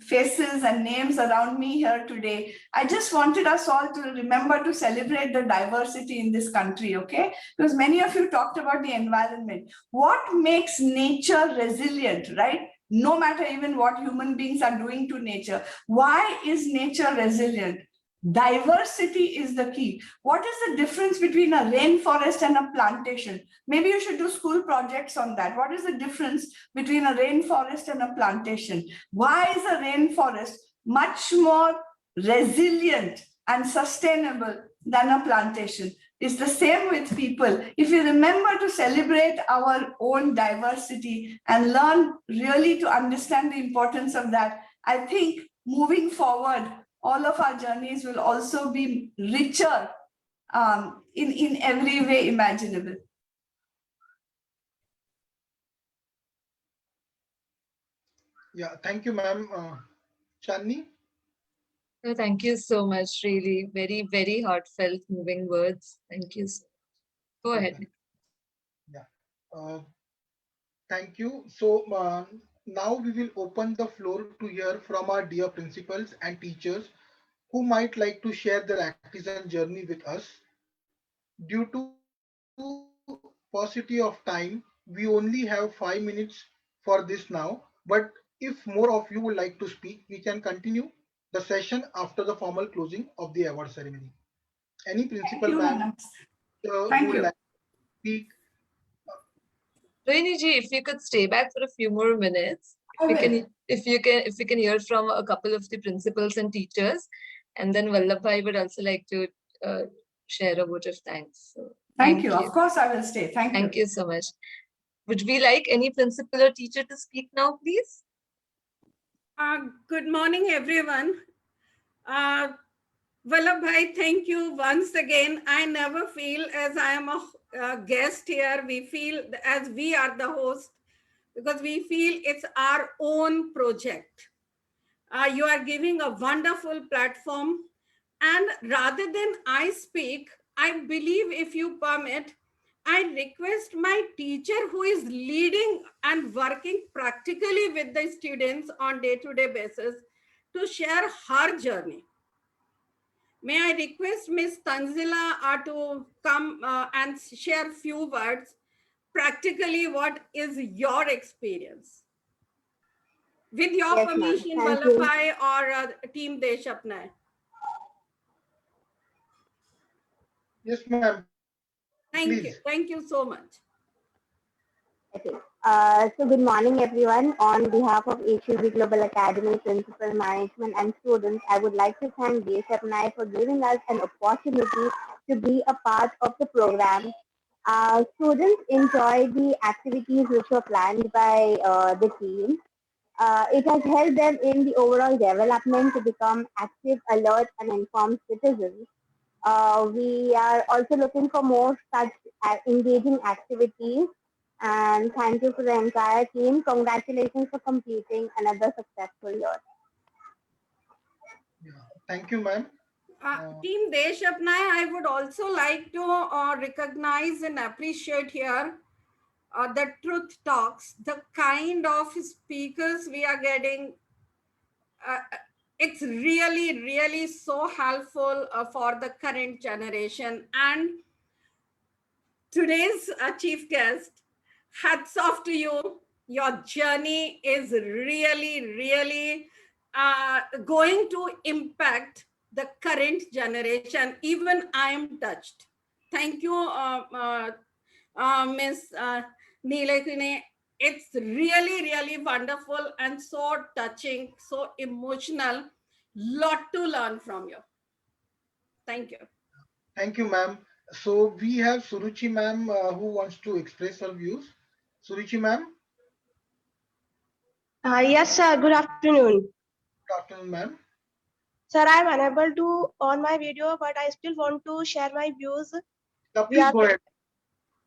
[SPEAKER 8] faces and names around me here today. I just wanted us all to remember to celebrate the diversity in this country, okay? Because many of you talked about the environment. What makes nature resilient, right? No matter even what human beings are doing to nature. Why is nature resilient? Diversity is the key. What is the difference between a rainforest and a plantation? Maybe you should do school projects on that. What is the difference between a rainforest and a plantation? Why is a rainforest much more resilient and sustainable than a plantation? It's the same with people. If we remember to celebrate our own diversity and learn really to understand the importance of that, I think moving forward, all of our journeys will also be richer in every way imaginable.
[SPEAKER 1] Yeah, thank you, ma'am. Chandni?
[SPEAKER 10] No, thank you so much. Really, very, very heartfelt, moving words. Thank you. Go ahead.
[SPEAKER 1] Yeah. Thank you. So now we will open the floor to hear from our dear principals and teachers who might like to share their artisan journey with us. Due to paucity of time, we only have 5 minutes for this now. But if more of you would like to speak, we can continue the session after the formal closing of the award ceremony. Any principal,
[SPEAKER 8] Thank you,
[SPEAKER 1] ma'am,
[SPEAKER 8] madam.
[SPEAKER 1] who
[SPEAKER 8] Thank
[SPEAKER 1] would
[SPEAKER 8] you.
[SPEAKER 1] like to speak?
[SPEAKER 10] Rohini ji, if you could stay back for a few more minutes, if we can hear from a couple of the principals and teachers, and then Vallabh bhai would also like to share a vote of thanks. So,
[SPEAKER 8] thank you. Of course, I will stay. Thank you.
[SPEAKER 10] Thank you so much. Would we like any principal or teacher to speak now, please?
[SPEAKER 14] Good morning, everyone. Vallabh bhai, thank you once again. I never feel as I am a guest here. We feel as we are the host because we feel it's our own project. You are giving a wonderful platform. And rather than I speak, I believe if you permit, I request my teacher who is leading and working practically with the students on day-to-day basis to share her journey. May I request Ms. Tanzila to come and share few words, practically what is your experience? With your
[SPEAKER 15] Yes, ma'am.
[SPEAKER 14] permission,
[SPEAKER 15] Thank
[SPEAKER 14] Vallabh
[SPEAKER 15] you.
[SPEAKER 14] bhai or team Desh Apnayen.
[SPEAKER 1] Yes, ma'am.
[SPEAKER 14] Thank
[SPEAKER 1] Please.
[SPEAKER 14] you. Thank you so much.
[SPEAKER 15] Okay. So good morning, everyone. On behalf of HUB Global Academy Principal Management and students, I would like to thank Desh Apnayen for giving us an opportunity to be a part of the program. Students enjoy the activities which were planned by the team. It has helped them in the overall development to become active, alert, and informed citizens. We are also looking for more such engaging activities. And thank you for the entire team. Congratulations for completing another successful year.
[SPEAKER 1] Thank you, ma'am.
[SPEAKER 14] Team Desh Apnayen, I would also like to recognize and appreciate here the truth talks, the kind of speakers we are getting. It's really, really so helpful for the current generation. And today's chief guest, hats off to you. Your journey is really, really going to impact the current generation. Even I am touched. Thank you, Ms. Nilekani. It's really, really wonderful and so touching, so emotional. Lot to learn from you. Thank you.
[SPEAKER 1] Thank you, ma'am. So we have Suruchi, ma'am, who wants to express her views. Suruchi, ma'am.
[SPEAKER 16] Yes, sir. Good afternoon.
[SPEAKER 1] Good afternoon, ma'am.
[SPEAKER 16] Sir, I am unable to on my video, but I still want to share my views.
[SPEAKER 1] Please go ahead.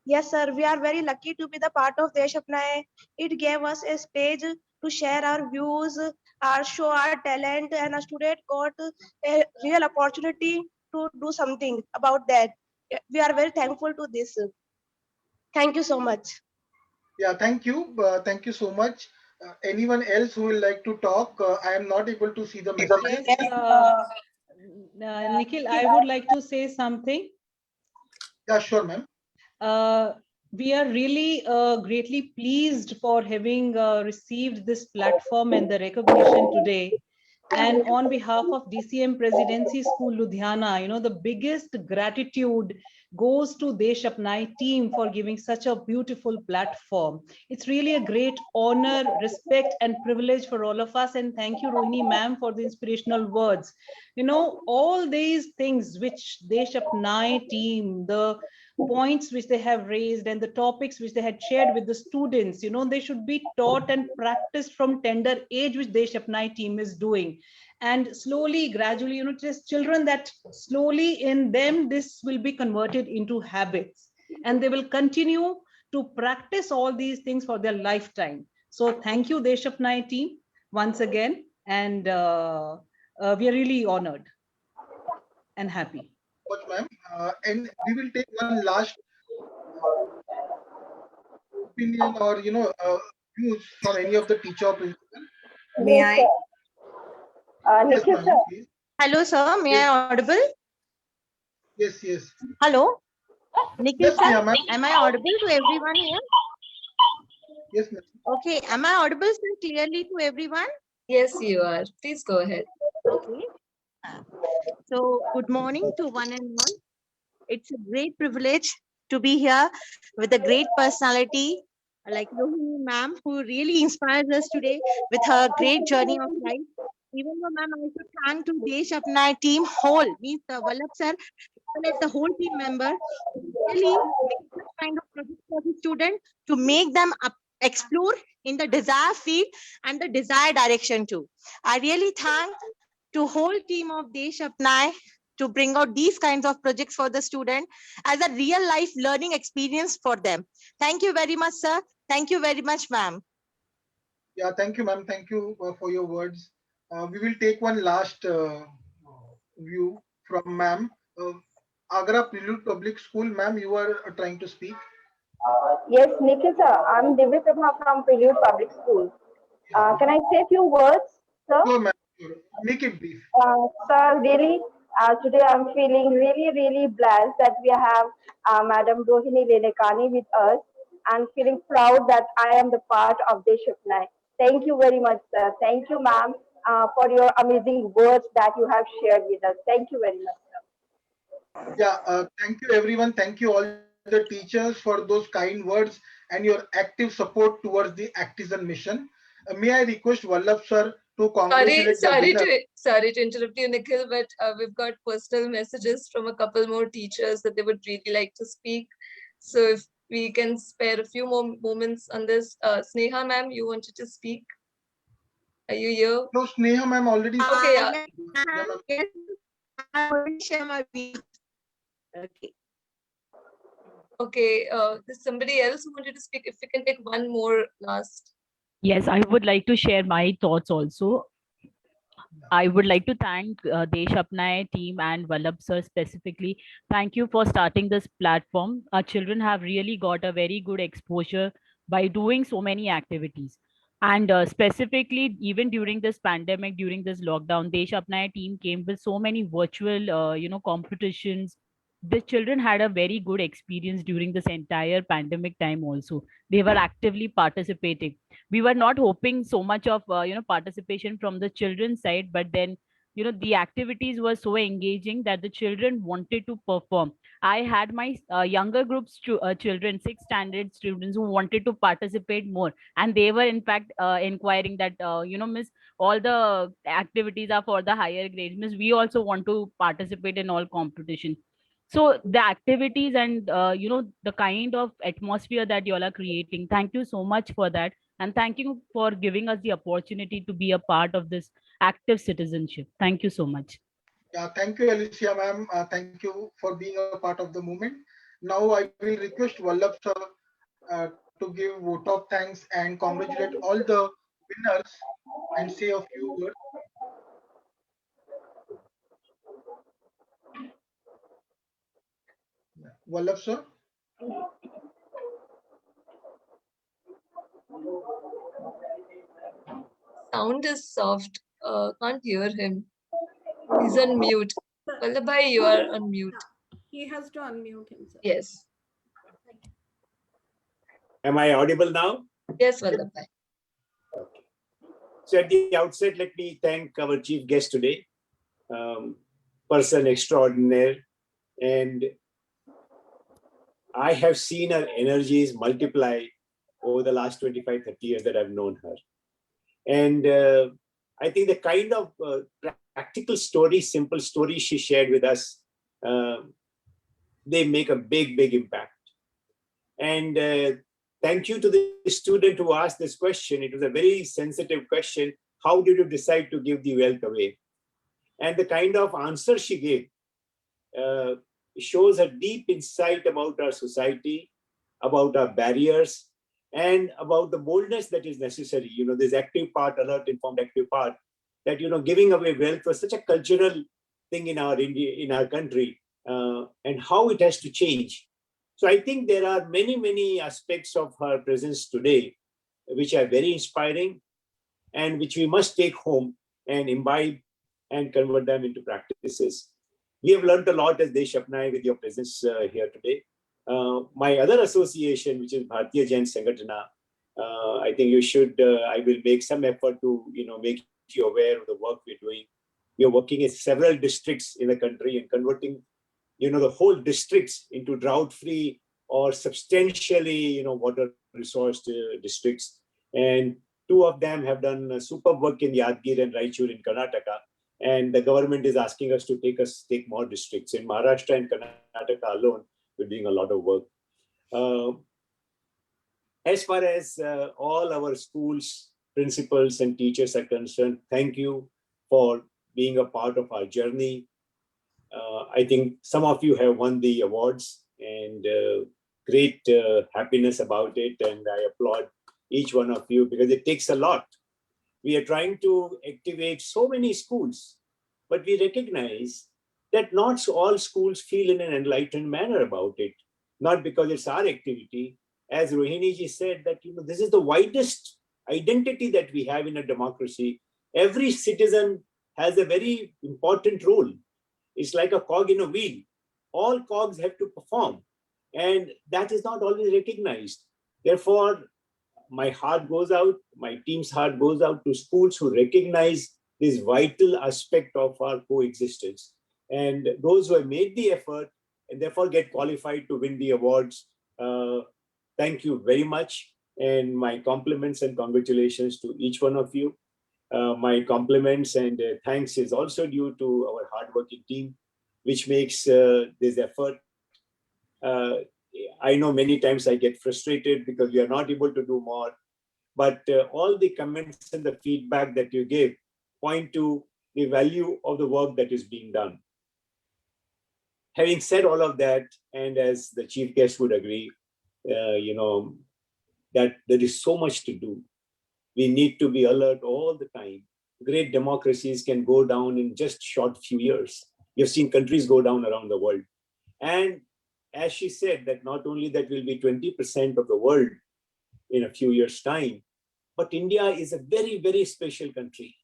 [SPEAKER 16] Yes, sir. We are very lucky to be the part of Desh Apnayen. It gave us a stage to share our views, our show our talent, and our student got a real opportunity to do something about that. We are very thankful to this. Thank you so much.
[SPEAKER 1] Yeah, thank you. Thank you so much. Anyone else who will like to talk? I am not able to see the message.
[SPEAKER 17] Yes, Nikhil, I would like to say something.
[SPEAKER 1] Yeah, sure, ma'am.
[SPEAKER 17] We are really greatly pleased for having received this platform and the recognition today. And on behalf of DCM Presidency School, Ludhiana, the biggest gratitude goes to Desh Apnayen team for giving such a beautiful platform. It's really a great honor, respect, and privilege for all of us. And thank you, Rohini ma'am, for the inspirational words. All these things which Desh Apnayen team, the points which they have raised and the topics which they had shared with the students, they should be taught and practiced from tender age, which Desh Apnayen team is doing. And slowly, gradually, just children that slowly in them, this will be converted into habits and they will continue to practice all these things for their lifetime. So thank you, Desh Apnayen team, once again. And we are really honored and happy.
[SPEAKER 1] Much, ma'am. And we will take one last opinion or views from any of the teacher or principal.
[SPEAKER 16] May I?
[SPEAKER 1] Yes,
[SPEAKER 16] Nikhil
[SPEAKER 1] ma'am.
[SPEAKER 16] sir.
[SPEAKER 1] Please.
[SPEAKER 16] Hello, sir. May I audible?
[SPEAKER 1] Yes, yes.
[SPEAKER 16] Hello. Nikhil
[SPEAKER 1] Yes,
[SPEAKER 16] sir,
[SPEAKER 1] ma'am.
[SPEAKER 16] am I audible to everyone here?
[SPEAKER 1] Yes, ma'am.
[SPEAKER 16] Okay. Am I audible, sir, clearly to everyone?
[SPEAKER 10] Yes, you are. Please go ahead.
[SPEAKER 16] Okay. So, good morning to one and all. It's a great privilege to be here with a great personality like Rohini ma'am, who really inspires us today with her great journey of life. Even though ma'am, I also thank to Desh Apnayen team whole, means the Vallabh sir, the whole team member, who really make this kind of project for the student to make them explore in the desired field and the desired direction too. I really thank to whole team of Desh Apnayen to bring out these kinds of projects for the student as a real life learning experience for them. Thank you very much, sir. Thank you very much, ma'am.
[SPEAKER 1] Yeah, thank you, ma'am. Thank you for your words. We will take one last view from ma'am. Agra Public School, ma'am, you are trying to speak.
[SPEAKER 9] Yes, Nikhil sir, I'm Divya Prabha from Prelude Public School. Can I say a few words, sir?
[SPEAKER 1] Sure, ma'am. Sure. Make it brief.
[SPEAKER 9] Sir, really, today I'm feeling really blessed that we have Madam Rohini Nilekani with us and feeling proud that I am the part of Desh Apnayen. Thank you very much, sir. Thank you, ma'am, for your amazing words that you have shared with us. Thank you very much, sir.
[SPEAKER 1] Yeah, thank you, everyone. Thank you, all the teachers, for those kind words and your active support towards the ACTIZEN mission. May I request Vallabh sir to congratulate the winner?
[SPEAKER 10] Sorry to interrupt you, Nikhil, but we've got personal messages from a couple more teachers that they would really like to speak. So if we can spare a few more moments on this. Sneha ma'am, you wanted to speak? Are you here?
[SPEAKER 1] No, Sneha ma'am already.
[SPEAKER 10] Okay, yeah.
[SPEAKER 16] Yes, I want to share my views. Okay.
[SPEAKER 10] Okay, there's somebody else who wanted to speak. If we can take one more last.
[SPEAKER 18] Yes, I would like to share my thoughts also. I would like to thank Desh Apnayen team and Vallabh sir specifically. Thank you for starting this platform. Our children have really got a very good exposure by doing so many activities. And specifically, even during this pandemic, during this lockdown, Desh Apnayen team came with so many virtual, competitions. The children had a very good experience during this entire pandemic time also. They were actively participating. We were not hoping so much of participation from the children's side, but then the activities were so engaging that the children wanted to perform. I had my younger groups children, 6th standard students, who wanted to participate more, and they were in fact inquiring that miss, all the activities are for the higher grades, miss, we also want to participate in all competition. So the activities and the kind of atmosphere that you all are creating, thank you so much for that. And thank you for giving us the opportunity to be a part of this active citizenship. Thank you so much.
[SPEAKER 1] Yeah, thank you, Alicia ma'am. Thank you for being a part of the movement. Now I will request Vallabh sir to give vote of thanks and congratulate all the winners and say a few words. Vallabh sir.
[SPEAKER 10] Sound is soft. Can't hear him. He's on mute. Vallabhbhai, you are on mute.
[SPEAKER 14] He has to unmute himself.
[SPEAKER 10] Yes.
[SPEAKER 2] Am I audible now?
[SPEAKER 10] Yes, Vallabhbhai.
[SPEAKER 2] So at the outset, let me thank our chief guest today, person extraordinaire. And I have seen her energies multiply over the last 25, 30 years that I've known her. And I think the kind of practical stories, simple stories she shared with us, they make a big, big impact. And thank you to the student who asked this question. It was a very sensitive question. How did you decide to give the wealth away? And the kind of answer she gave shows a deep insight about our society, about our barriers, and about the boldness that is necessary. You know, this active part, alert, informed, active part, that, you know, giving away wealth was such a cultural thing in our India, in our country, and how it has to change. So I think there are many, many aspects of her presence today which are very inspiring and which we must take home and imbibe and convert them into practices. We have learned a lot as Desh Apnayen with your presence here today. My other association, which is Bharatiya Jain Sangatana, I think you should, I will make some effort to, you know, make you aware of the work we're doing. We are working in several districts in the country and converting, you know, the whole districts into drought-free or substantially, you know, water-resourced districts. And 2 of them have done superb work in Yadgir and Raichur in Karnataka. And the government is asking us to take more districts. In Maharashtra and Karnataka alone, we're doing a lot of work. As far as all our schools, principals and teachers are concerned, thank you for being a part of our journey. I think some of you have won the awards, and great happiness about it. And I applaud each one of you because it takes a lot. We are trying to activate so many schools, but we recognize that not all schools feel in an enlightened manner about it. Not because it's our activity. As Rohini ji said, that, you know, this is the widest identity that we have in a democracy. Every citizen has a very important role. It's like a cog in a wheel. All cogs have to perform, and that is not always recognized. Therefore, my heart goes out, my team's heart goes out to schools who recognize this vital aspect of our coexistence. And those who have made the effort and therefore get qualified to win the awards, thank you very much. And my compliments and congratulations to each one of you. My compliments and thanks is also due to our hardworking team, which makes this effort. I know many times I get frustrated because we are not able to do more, but all the comments and the feedback that you give point to the value of the work that is being done. Having said all of that, and as the chief guest would agree, you know, that there is so much to do. We need to be alert all the time. Great democracies can go down in just short few years. You've seen countries go down around the world. And as she said, that not only that will be 20% of the world in a few years' time, but India is a very, very special country.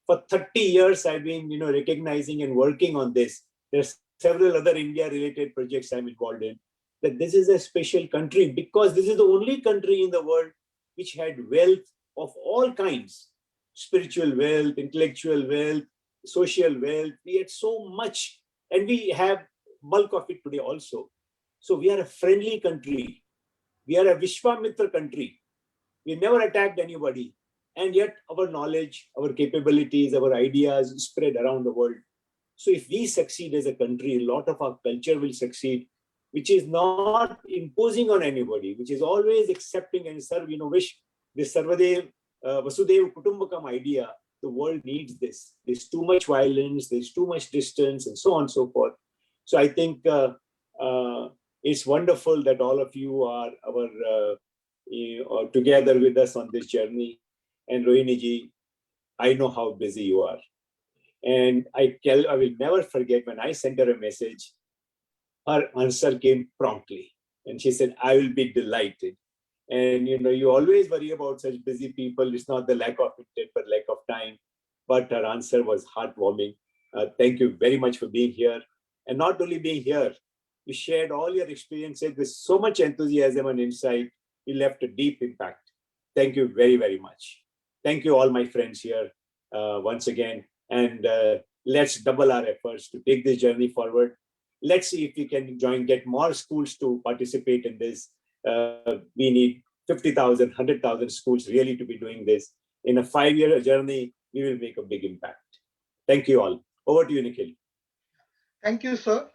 [SPEAKER 2] For 30 years, I've been, you know, recognizing and working on this. There's several other India-related projects I'm involved in. That this is a special country because this is the only country in the world which had wealth of all kinds: spiritual wealth, intellectual wealth, social wealth. We had so much, and we have bulk of it today also. So we are a friendly country. We are a Vishwamitra country. We never attacked anybody. And yet our knowledge, our capabilities, our ideas spread around the world. So if we succeed as a country, a lot of our culture will succeed, which is not imposing on anybody, which is always accepting and serve, you know, wish this Sarvadev, Vasudev Kutumbakam idea. The world needs this. There's too much violence, there's too much distance, and so on and so forth. So I think it's wonderful that all of you are together with us on this journey. And Rohini ji, I know how busy you are. And I will never forget when I sent her a message, her answer came promptly. And she said, I will be delighted. And, you know, you always worry about such busy people. It's not the lack of intent, but lack of time. But her answer was heartwarming. Thank you very much for being here. And not only being here, you shared all your experiences with so much enthusiasm and insight. You left a deep impact. Thank you very, very much. Thank Thank you all my friends here once again. And let's double our efforts to take this journey forward. Let's see if we can get more schools to participate in this. We need 50,000, 100,000 schools really to be doing this. In a 5-year journey, we will make a big impact. Thank you all. Over to you, Nikhil.
[SPEAKER 1] Thank you, sir.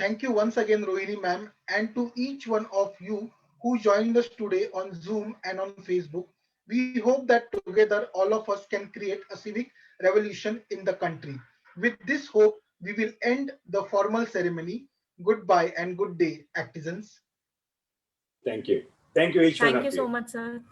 [SPEAKER 1] Thank you once again, Rohini ma'am, and to each one of you who joined us today on Zoom and on Facebook. We hope that together all of us can create a civic revolution in the country. With this hope, we will end the formal ceremony. Goodbye and good day, Actizens.
[SPEAKER 2] Thank you. Thank you, each one of you.
[SPEAKER 5] Thank you so much, sir.